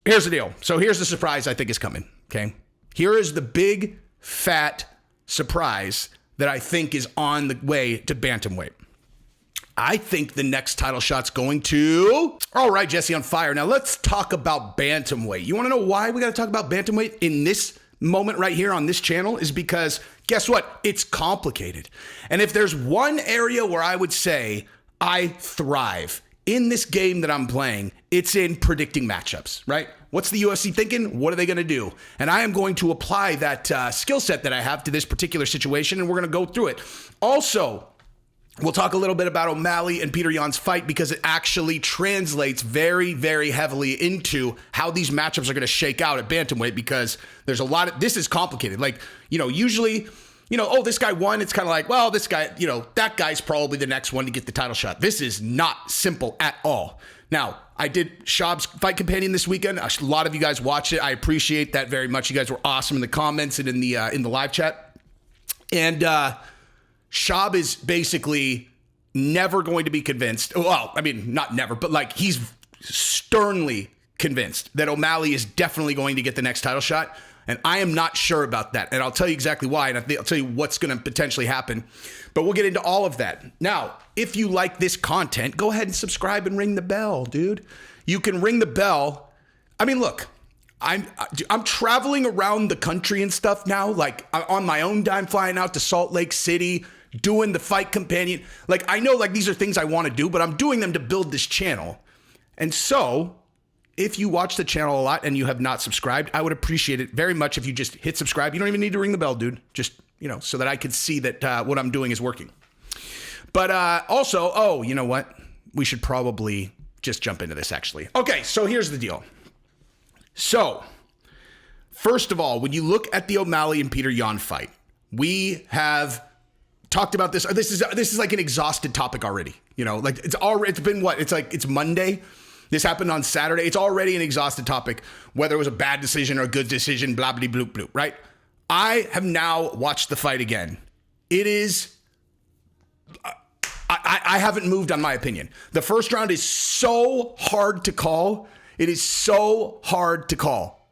here's the deal. So here's the surprise I think is coming, okay? Here is the big, fat surprise that I think is on the way to Bantamweight. I think the next title shot's going to... All right, Jesse on fire. Now let's talk about Bantamweight. You want to know why we got to talk about Bantamweight in this moment right here on this channel? Is because, guess what? It's complicated. And if there's one area where I would say I thrive in this game that I'm playing, it's in predicting matchups, right? What's the UFC thinking? What are they going to do? And I am going to apply that skill set that I have to this particular situation, and we're going to go through it. Also, we'll talk a little bit about O'Malley and Petr Yan's fight because it actually translates very, very heavily into how these matchups are going to shake out at Bantamweight, because there's a lot of, this is complicated. Like, usually, oh, this guy won. It's kind of like, well, this guy, that guy's probably the next one to get the title shot. This is not simple at all. Now, I did Shab's Fight Companion this weekend. A lot of you guys watched it. I appreciate that very much. You guys were awesome in the comments and in the live chat. And Shab is basically never going to be convinced. Well, I mean, not never, but like he's sternly convinced that O'Malley is definitely going to get the next title shot. And I am not sure about that. And I'll tell you exactly why. And I'll tell you what's going to potentially happen. But we'll get into all of that. Now, if you like this content, go ahead and subscribe and ring the bell, dude. You can ring the bell. I mean, look, I'm traveling around the country and stuff now, like on my own dime, flying out to Salt Lake City, doing the Fight Companion. Like, I know like these are things I want to do, but I'm doing them to build this channel. And so if you watch the channel a lot and you have not subscribed, I would appreciate it very much if you just hit subscribe. You don't even need to ring the bell, dude. Just, so that I can see that what I'm doing is working. But also, you know what? We should probably just jump into this, actually. Okay, so here's the deal. So, first of all, when you look at the O'Malley and Petr Yan fight, we have talked about this. This is like an exhausted topic already. Like it's been what? It's Monday. This happened on Saturday. It's already an exhausted topic, whether it was a bad decision or a good decision, blah, blah, blah, blah, right? I have now watched the fight again. It is, I haven't moved on my opinion. The first round is so hard to call. It is so hard to call.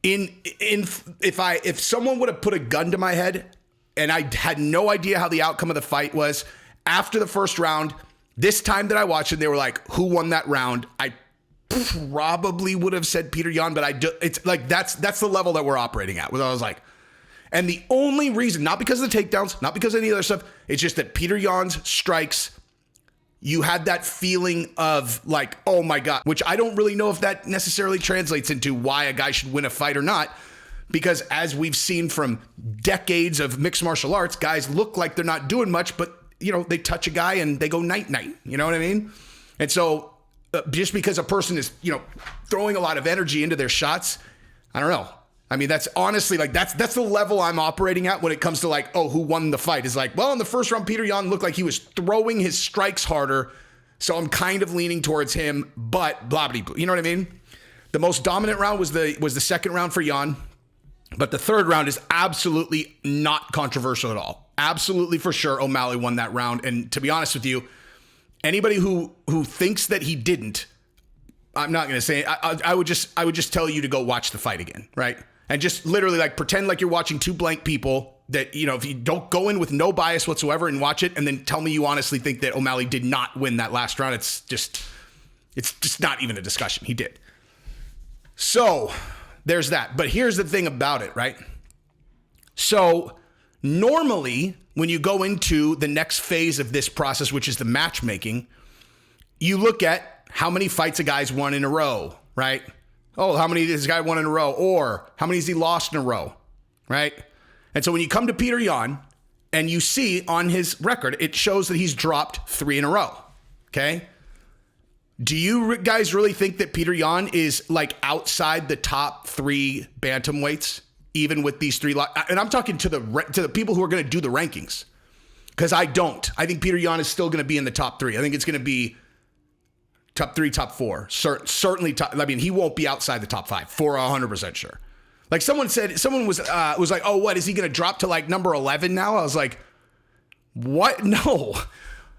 If someone would have put a gun to my head and I had no idea how the outcome of the fight was after the first round, this time that I watched it, they were like, who won that round? I probably would have said Petr Yan, but it's like, that's the level that we're operating at. Where I was like, and the only reason, not because of the takedowns, not because of any other stuff, it's just that Petr Yan's strikes, you had that feeling of like, oh my God, which I don't really know if that necessarily translates into why a guy should win a fight or not. Because as we've seen from decades of mixed martial arts, guys look like they're not doing much, but they touch a guy and they go night-night. You know what I mean? And so just because a person is, throwing a lot of energy into their shots, I don't know. I mean, that's honestly like, that's the level I'm operating at when it comes to like, oh, who won the fight is like, well, in the first round, Petr Yan looked like he was throwing his strikes harder. So I'm kind of leaning towards him, but blah, blah, blah. You know what I mean? The most dominant round was the second round for Yan. But the third round is absolutely not controversial at all. Absolutely for sure, O'Malley won that round. And to be honest with you, anybody who thinks that he didn't, I'm not going to say it. I would just tell you to go watch the fight again, right? And just literally like pretend like you're watching two blank people that, if you don't go in with no bias whatsoever and watch it and then tell me you honestly think that O'Malley did not win that last round. It's just not even a discussion. He did. So there's that. But here's the thing about it, right? So normally, when you go into the next phase of this process, which is the matchmaking, you look at how many fights a guy's won in a row, right? Oh, how many has this guy won in a row? Or how many has he lost in a row, right? And so when you come to Petr Yan and you see on his record, it shows that he's dropped 3 in a row, okay? Do you guys really think that Petr Yan is like outside the top 3 bantamweights? Even with these 3, and I'm talking to the people who are going to do the rankings, because I don't. I think Petr Yan is still going to be in the top 3. I think it's going to be top 3, top 4. Certainly, I mean, he won't be outside the top 5 for 100% sure. Like someone was like, oh, what is he going to drop to like number 11 now? I was like, what? No,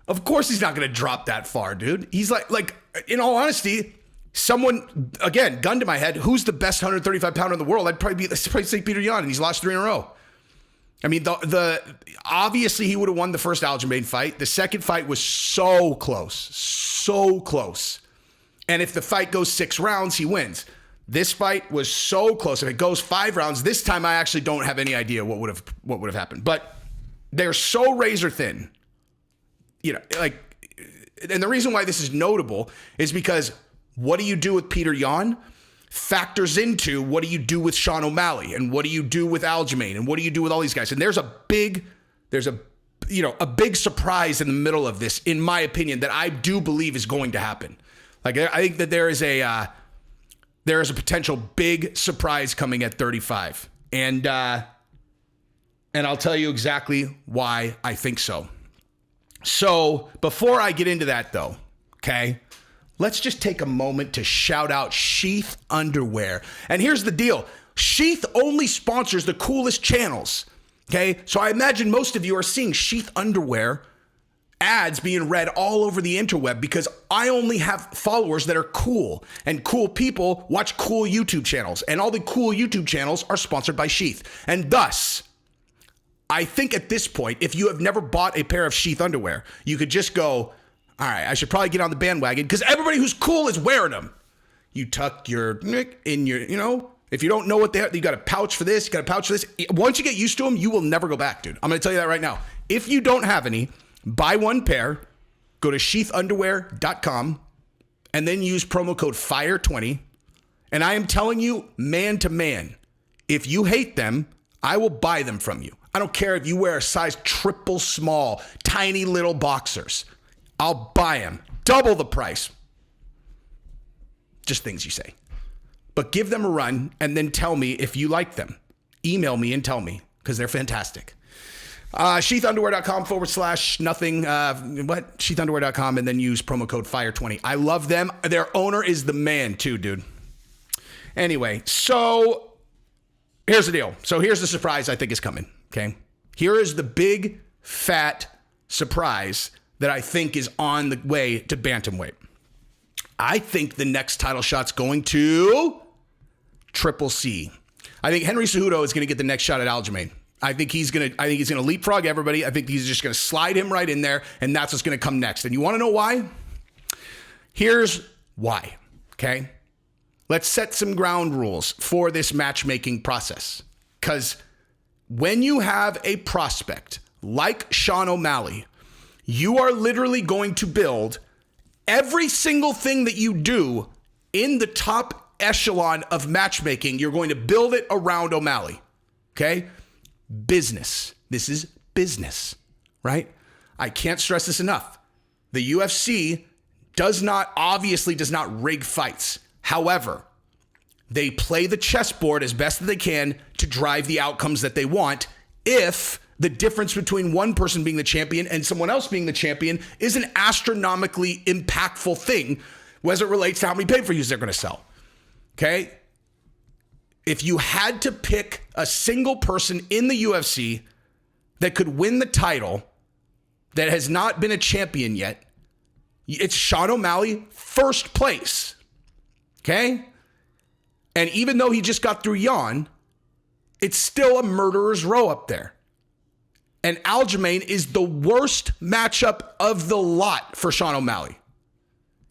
of course he's not going to drop that far, dude. He's like in all honesty, Someone, again, gun to my head, who's the best 135 pounder in the world? I'd probably say Peter Yan, and he's lost 3 in a row. I mean, the obviously he would have won the first Aljamain fight. The second fight was so close. And if the fight goes 6 rounds, he wins. This fight was so close. If it goes 5 rounds, this time I actually don't have any idea what would have happened. But they're so razor thin, you know, like, and the reason why this is notable is because what do you do with Peter Yan factors into what do you do with Sean O'Malley and what do you do with Aljamain and what do you do with all these guys? And there's a big surprise in the middle of this, in my opinion, that I do believe is going to happen. Like, I think that there is a potential big surprise coming at 35. And I'll tell you exactly why I think so. So before I get into that though, okay, let's just take a moment to shout out Sheath Underwear. And here's the deal. Sheath only sponsors the coolest channels. Okay. So I imagine most of you are seeing Sheath Underwear ads being read all over the interweb because I only have followers that are cool, and cool people watch cool YouTube channels, and all the cool YouTube channels are sponsored by Sheath. And thus, I think at this point, if you have never bought a pair of Sheath underwear, you could just go, all right, I should probably get on the bandwagon because everybody who's cool is wearing them. You tuck your in your, you know, if you don't know what they are, you got a pouch for this, you got a pouch for this. Once you get used to them, you will never go back, dude. I'm going to tell you that right now. If you don't have any, buy one pair, go to sheathunderwear.com, and then use promo code FIRE20. And I am telling you, man to man, if you hate them, I will buy them from you. I don't care if you wear a size triple small, tiny little boxers. I'll buy them. Double the price. Just things you say. But give them a run and then tell me if you like them. Email me and tell me because they're fantastic. Sheathunderwear.com/nothing. Sheathunderwear.com and then use promo code FIRE20. I love them. Their owner is the man too, dude. Anyway, so here's the deal. So here's the surprise I think is coming. Okay. Here is the big fat surprise that I think is on the way to Bantamweight. I think the next title shot's going to Triple C. I think Henry Cejudo is going to get the next shot at Aljamain. I think he's going to leapfrog everybody. I think he's just going to slide him right in there, and that's what's going to come next. And you want to know why? Here's why. Okay. Let's set some ground rules for this matchmaking process. Because when you have a prospect like Sean O'Malley, you are literally going to build every single thing that you do in the top echelon of matchmaking. You're going to build it around O'Malley. Okay? Business. This is business, right? I can't stress this enough. The UFC obviously does not rig fights. However, they play the chessboard as best that they can to drive the outcomes that they want if the difference between one person being the champion and someone else being the champion is an astronomically impactful thing as it relates to how many pay-per-views they're going to sell. Okay? If you had to pick a single person in the UFC that could win the title that has not been a champion yet, it's Sean O'Malley, first place. Okay? And even though he just got through Yan, it's still a murderer's row up there. And Aljamain is the worst matchup of the lot for Sean O'Malley.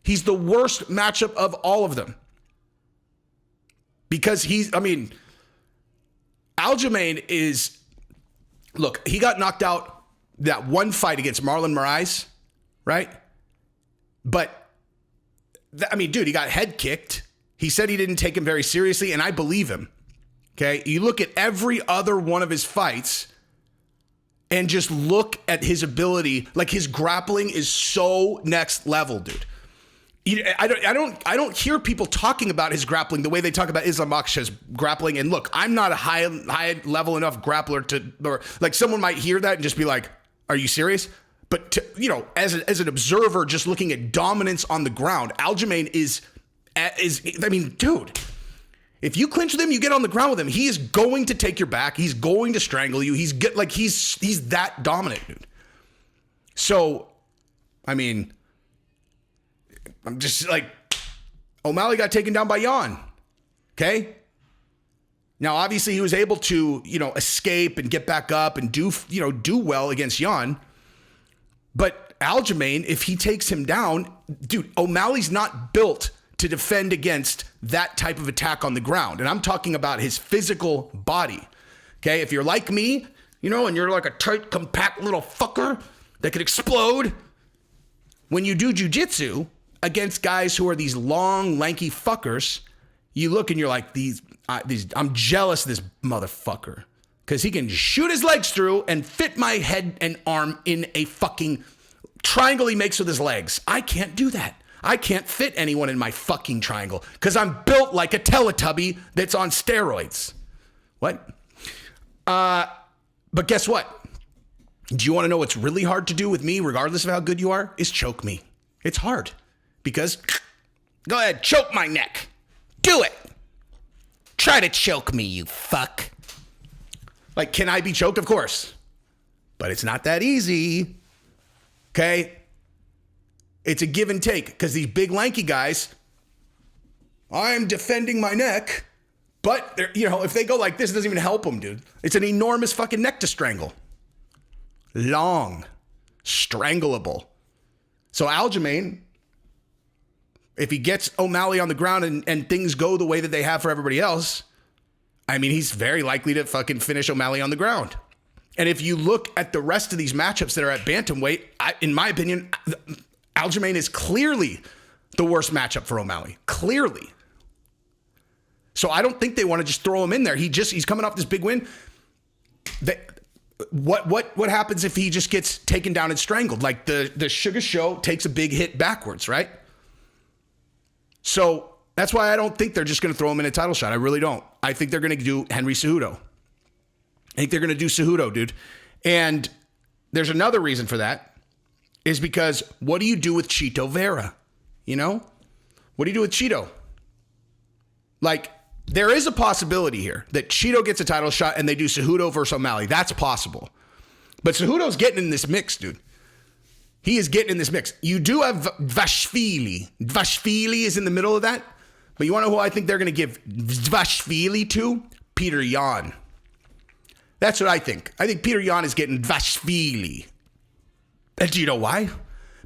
He's the worst matchup of all of them. Because Aljamain look, he got knocked out that one fight against Marlon Moraes, right? But, dude, he got head kicked. He said he didn't take him very seriously, and I believe him. Okay? You look at every other one of his fights and just look at his ability. Like, his grappling is so next level, dude. I don't hear people talking about his grappling the way they talk about Islam Makshaw's grappling. And look, I'm not a high level enough grappler or like someone might hear that and just be like, are you serious? But as an observer, just looking at dominance on the ground, Aljamain dude, if you clinch with him, you get on the ground with him, he is going to take your back. He's going to strangle you. He's that dominant, dude. So, I'm just like, O'Malley got taken down by Jan. Okay? Now, obviously, he was able to, escape and get back up and do well against Jan. But Aljamain, if he takes him down, dude, O'Malley's not built to defend against that type of attack on the ground. And I'm talking about his physical body. Okay? If you're like me, and you're like a tight, compact little fucker that could explode, when you do jujitsu against guys who are these long, lanky fuckers, you look and you're like, I'm jealous of this motherfucker because he can shoot his legs through and fit my head and arm in a fucking triangle he makes with his legs. I can't do that. I can't fit anyone in my fucking triangle because I'm built like a Teletubby that's on steroids. What? But guess what? Do you want to know what's really hard to do with me, regardless of how good you are? Is choke me. It's hard because go ahead, choke my neck. Do it. Try to choke me, you fuck. Like, can I be choked? Of course. But it's not that easy. Okay? It's a give and take because these big lanky guys, I'm defending my neck, but if they go like this, it doesn't even help them, dude. It's an enormous fucking neck to strangle. Long. Strangleable. So Aljamain, if he gets O'Malley on the ground and things go the way that they have for everybody else, I mean, he's very likely to fucking finish O'Malley on the ground. And if you look at the rest of these matchups that are at Bantamweight, in my opinion, Aljamain is clearly the worst matchup for O'Malley. Clearly. So I don't think they want to just throw him in there. He's coming off this big win. What happens if he just gets taken down and strangled? Like the Sugar Show takes a big hit backwards, right? So that's why I don't think they're just going to throw him in a title shot. I really don't. I think they're going to do Henry Cejudo. I think they're going to do Cejudo, dude. And there's another reason for that is because what do you do with Chito Vera? What do you do with Chito? Like, there is a possibility here that Chito gets a title shot and they do Cejudo versus O'Malley. That's possible. But Cejudo's getting in this mix, dude. He is getting in this mix. You do have Dvalishvili. Dvalishvili is in the middle of that. But you want to know who I think they're going to give Dvalishvili to? Peter Yan. That's what I think. I think Peter Yan is getting Dvalishvili. And do you know why?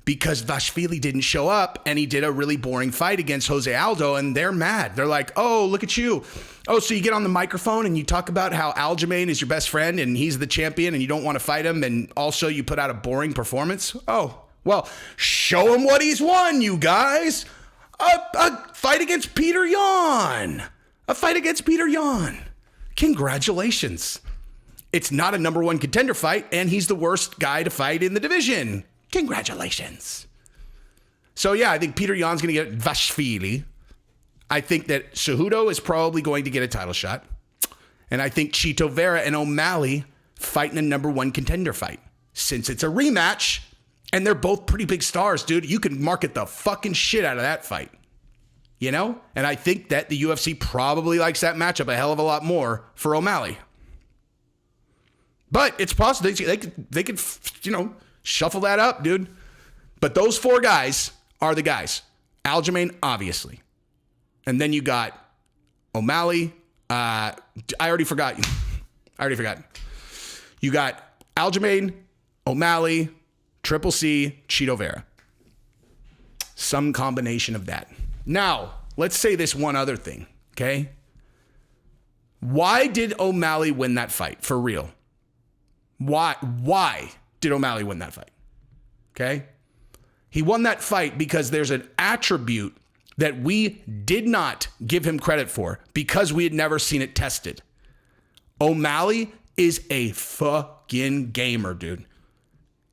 Because Dvalishvili didn't show up and he did a really boring fight against Jose Aldo and they're mad. They're like, oh, look at you. Oh, so you get on the microphone and you talk about how Aljamain is your best friend and he's the champion and you don't want to fight him and also you put out a boring performance? Oh, well, show him what he's won, you guys. A fight against Peter Yan. A fight against Peter Yan. Congratulations. It's not a number one contender fight and he's the worst guy to fight in the division. Congratulations. So, yeah, I think Peter Yan's going to get Dvalishvili. I think that Cejudo is probably going to get a title shot. And I think Chito Vera and O'Malley fight in a number one contender fight. Since it's a rematch and they're both pretty big stars, dude, you can market the fucking shit out of that fight. And I think that the UFC probably likes that matchup a hell of a lot more for O'Malley. But it's possible they could shuffle that up, dude. But those four guys are the guys. Aljamain, obviously. And then you got O'Malley. I already forgot. You got Aljamain, O'Malley, Triple C, Chito Vera. Some combination of that. Now, let's say this one other thing, okay? Why did O'Malley win that fight? For real. Why did O'Malley win that fight? Okay? He won that fight because there's an attribute that we did not give him credit for because we had never seen it tested. O'Malley is a fucking gamer, dude.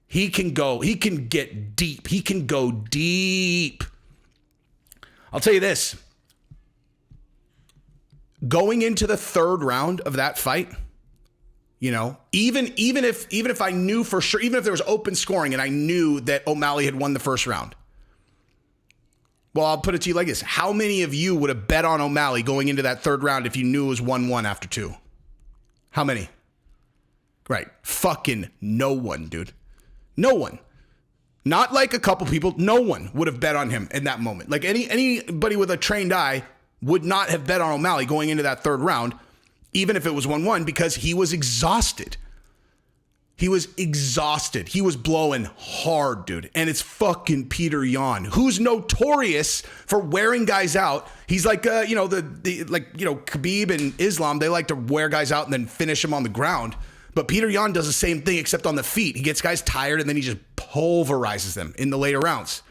He can get deep. He can go deep. I'll tell you this. Going into the third round of that fight, even if I knew for sure, even if there was open scoring and I knew that O'Malley had won the first round. Well, I'll put it to you like this. How many of you would have bet on O'Malley going into that third round if you knew it was 1-1 after 2? How many? Right. Fucking no one, dude. No one. Not like a couple people. No one would have bet on him in that moment. Like anybody with a trained eye would not have bet on O'Malley going into that third round, even if it was 1-1, because he was exhausted. He was exhausted. He was blowing hard, dude. And it's fucking Peter Yan, who's notorious for wearing guys out. He's like, Khabib and Islam, they like to wear guys out and then finish them on the ground. But Peter Yan does the same thing, except on the feet. He gets guys tired and then he just pulverizes them in the later rounds.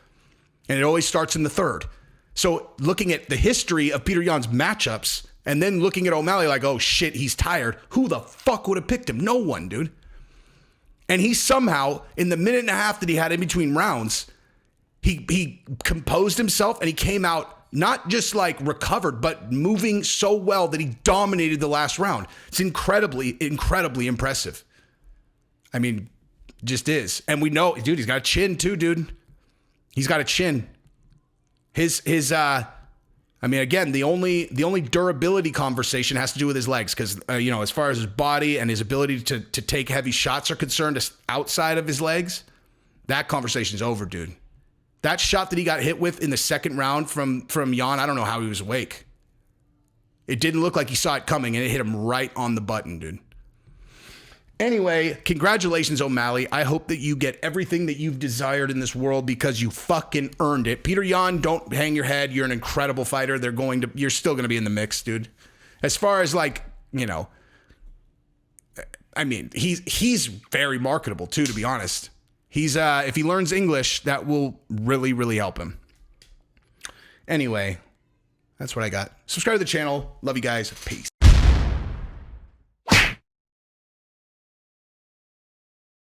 And it always starts in the third. So looking at the history of Peter Yan's matchups and then looking at O'Malley like, oh shit, he's tired. Who the fuck would have picked him? No one, dude. And he somehow, in the minute and a half that he had in between rounds, he composed himself and he came out not just like recovered, but moving so well that he dominated the last round. It's incredibly, incredibly impressive. I mean, just is. And we know, dude, he's got a chin too, dude. He's got a chin. Again, the only durability conversation has to do with his legs because, as far as his body and his ability to take heavy shots are concerned outside of his legs, that conversation's over, dude. That shot that he got hit with in the second round from Yan, I don't know how he was awake. It didn't look like he saw it coming, and it hit him right on the button, dude. Anyway, congratulations, O'Malley. I hope that you get everything that you've desired in this world because you fucking earned it. Peter Yan, don't hang your head. You're an incredible fighter. You're still going to be in the mix, dude. As far as he's very marketable too, to be honest. He's if he learns English, that will really, really help him. Anyway, that's what I got. Subscribe to the channel. Love you guys. Peace.